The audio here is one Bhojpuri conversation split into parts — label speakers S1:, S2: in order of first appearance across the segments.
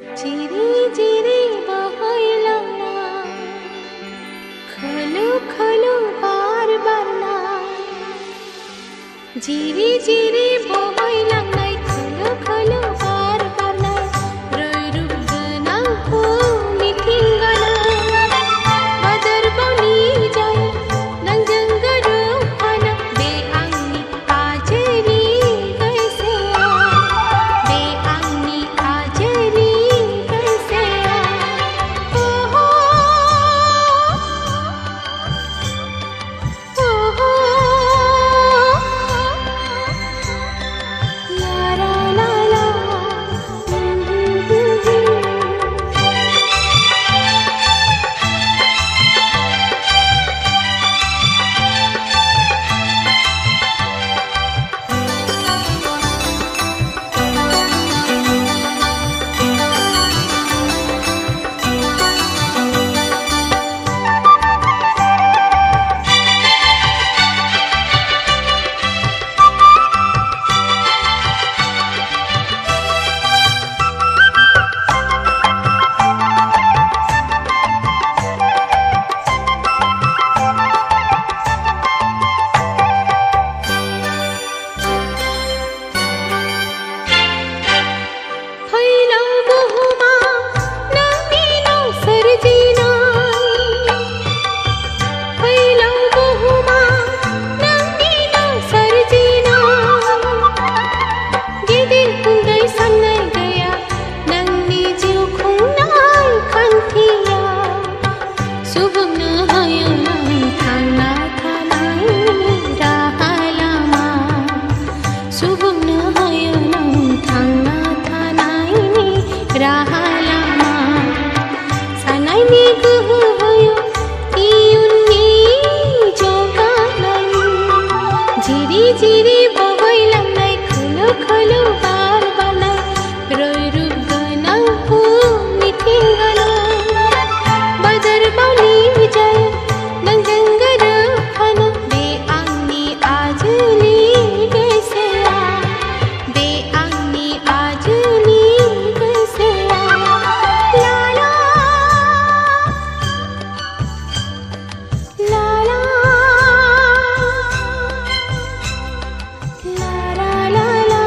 S1: चिरी चिरी बहैलाना खलु खलु बार बारना जिरी जिरी बहैलांनाय खलु खलु बार बारनाय रैरुब गोनांखौ मिथिंगाना बादर बावनि जायो नोंजों गोरोबफाना बे आंनि आजोरि गोसोआ बे आंनि आजोरि गोसोआ ओहो ओहो ला ला ला ला फैलाव बुहुमा नोंनि नाव सोरजिनाय फैलाव बुहुमा नोंनि नाव सोरजिनाय गिदिर उन्दै साननाय गैया नोंनि जिउ खुंनाय खान्थिया सुबुंनो होयो नों थांना थानायनि राहा लामा सुबुंनो होयो नों थांना थानायनि राहा लामा साननायनि गोहो होयो इयुननि जौगानाय जिरि जिरि बोहैलांनाय खोलो खोलो बार बारनाय रैरुब गोनां मिथिंगानाय बादर बावनि जायो नोंजों गोरोबफाना बे आंनि आजोरि गोसोआ बे आंनि आजोरि गोसोआ ला ला ला ला ला ला ला ला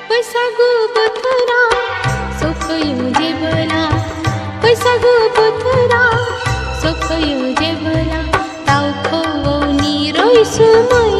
S1: बैसागु बोथोरा सफैयो जेबोला बैसागु बोथोरा सफैयो जेबोला दाउ खौवौनि रैसुमै